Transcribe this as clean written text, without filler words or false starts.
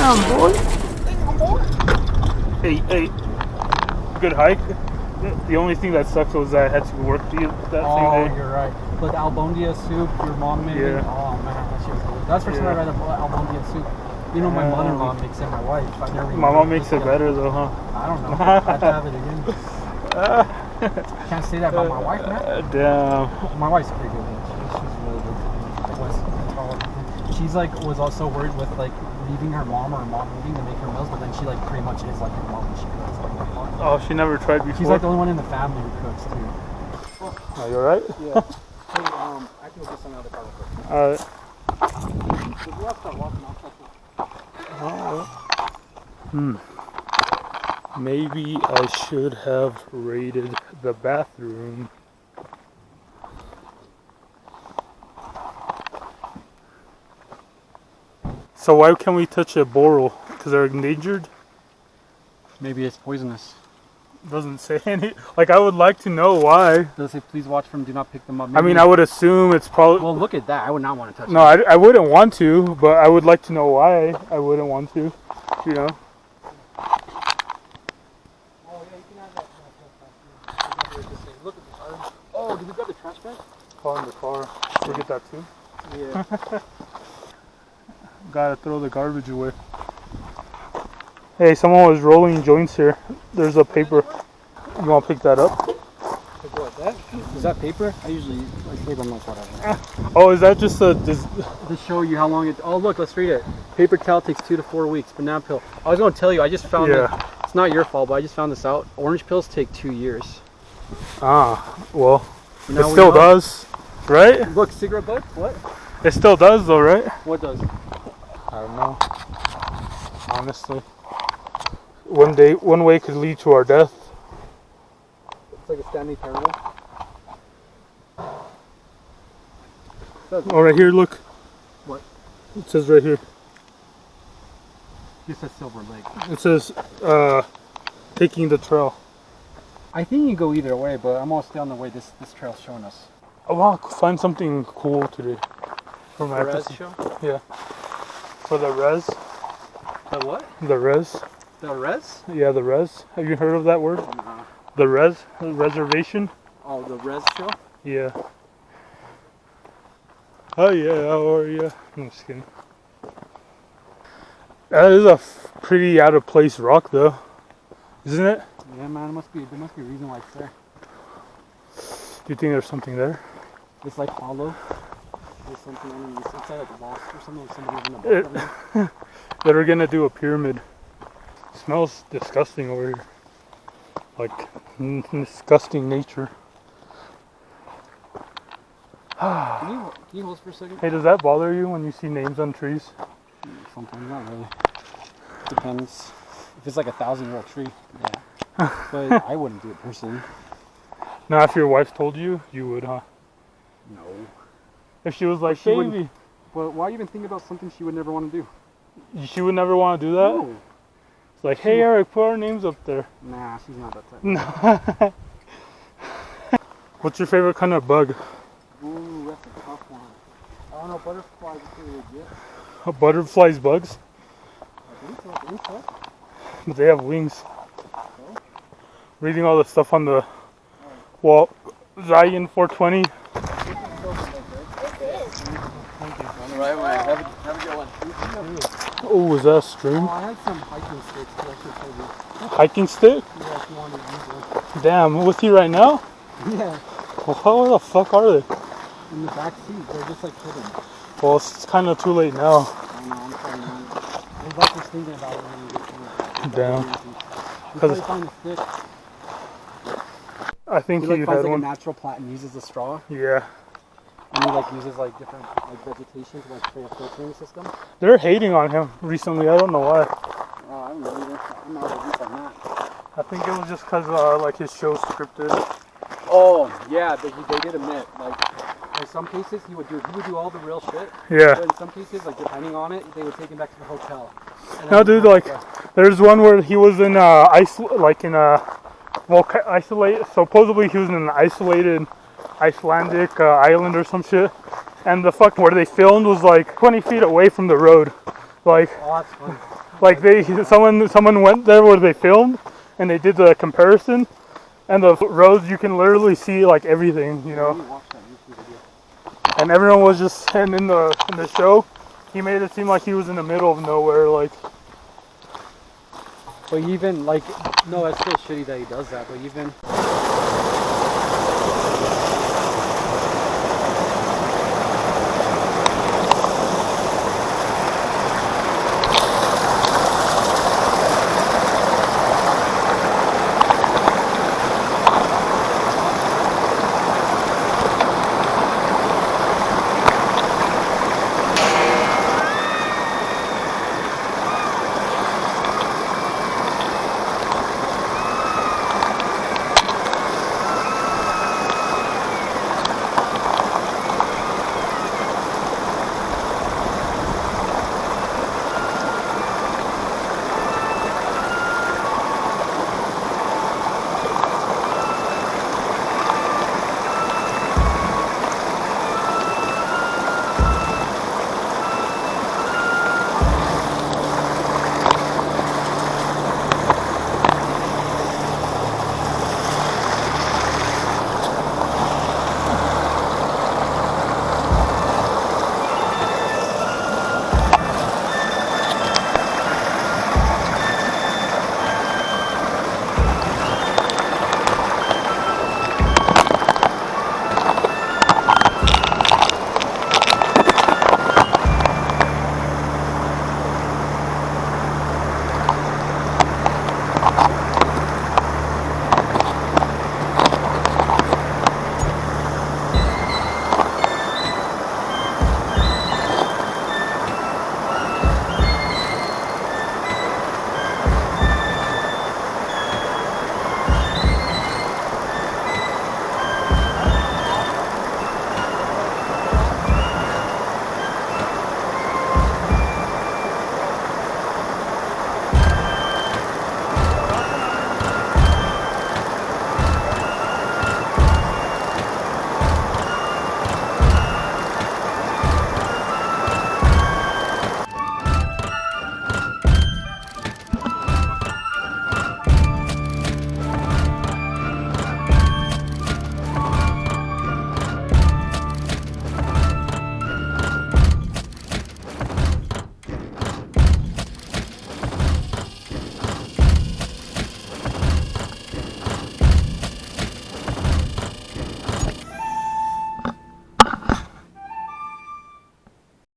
Damn, boy. Hey, good hike. The only thing that sucks was that I had to work that same day. Oh, you're right. But the albondia soup your mom made. Yeah. Oh man, that shit was good. That's the first time I read about albondia soup. You know, my mother-in-law makes it. My wife. I never. My mom makes it better though, huh? I don't know. I have to have it again. Can't say that about my wife, man. Damn. My wife's pretty good. She's really good. She's like was also worried with like leaving her mom or her mom leaving to make her meals, but then she like pretty much is like her mom when she cooks. Like, oh, she never tried before. She's like the only one in the family who cooks too. Are you alright? Yeah. Hey, I can go get some out of the car real quick. Alright. If you want to start walking, I'll touch you. Maybe I should have raided the bathroom. So why can't we touch a boral? Because they're endangered? Maybe it's poisonous. Doesn't say any. Like, I would like to know why. Does it say please watch from do not pick them up? Maybe. I mean, I would assume it's probably... Well, look at that. I would not want to touch it. No, I wouldn't want to, but I would like to know why I wouldn't want to, you know? Look at the car. Oh, did we grab the trash bag? Car in the car. Forget that too. Yeah. Gotta throw the garbage away. Hey, someone was rolling joints here. There's a paper. You want to pick that up? Like what, that? Is that paper? I usually like paper notes, whatever. Oh, is that just a... To show you how long it... Oh, look, let's read it. Paper towel takes 2 to 4 weeks. Banana pill. I was going to tell you, I just found it. It's not your fault, but I just found this out. Orange pills take 2 years. Ah, well, now it still does, right? Look, cigarette butt? What? It still does though, right? What does? I don't know. Honestly. One way could lead to our death. It's like a Stanley Parable. Oh, right here, look. What? It says right here. It says Silver Lake. It says, taking the trail. I think you can go either way, but I'm gonna stay on the way this trail's showing us. I want to find something cool today. For my res show? Yeah. For the res. The what? The res. The res? Yeah, the res. Have you heard of that word? No. The res? The reservation? Oh, the res show? Yeah. Oh yeah, how are you? I'm just kidding. That is a pretty out of place rock though. Isn't it? Yeah man, there must be a reason why it's there. Do you think there's something there? It's like hollow. There's something underneath. It's like lost or something. Somebody's in the bottom. They were gonna do a pyramid. It smells disgusting over here. Like disgusting nature. Can you hold for a second? Hey, does that bother you when you see names on trees? Sometimes, not really. Depends. If it's like a 1,000-year-old tree, yeah. But I wouldn't do it personally. Now, if your wife told you, you would, huh? No. If she was like, baby. But why even think about something she would never want to do? She would never want to do that? No. It's like, hey, Eric, put our names up there. Nah, she's not that type. No. What's your favorite kind of bug? Ooh, that's a tough one. I don't know, butterflies are pretty legit. Butterflies, bugs? I think so. But they have wings. Oh? Reading all the stuff on the wall. Zion 420. Alright, man. Have a good one. Oh, is that a stream? Oh, I had some hiking sticks that I should tell you. Hiking stick? Yeah, if you wanted to use one. Damn, with you right now? Yeah. Well, where the fuck are they? In the back seat. They're just like hidden. Well, it's kind of too late now. I know, I'm sorry, man. I was like just thinking about it when you get to it. Damn. Because I find a stick. I think he you like finds had like one. a natural plant and uses the straw. Yeah. And he like uses like different like vegetation to like create a filtering system. They're hating on him recently. I don't know why. Oh, I don't know either. I'm not a deep on that. I think it was just because like his show's scripted. Oh yeah, they did admit like in some cases he would do all the real shit. Yeah. But in some cases, like depending on it, they would take him back to the hotel. No, dude, like there's one where he was in supposedly he was in an isolated Icelandic island or some shit, and the fuck where they filmed was like 20 feet away from the road. Like, Oh, that's funny. like someone went there where they filmed, and they did the comparison, and the roads you can literally see like everything, you know. And everyone was just, and in the show, he made it seem like he was in the middle of nowhere, like. But even like, no, that's still shitty that he does that. But even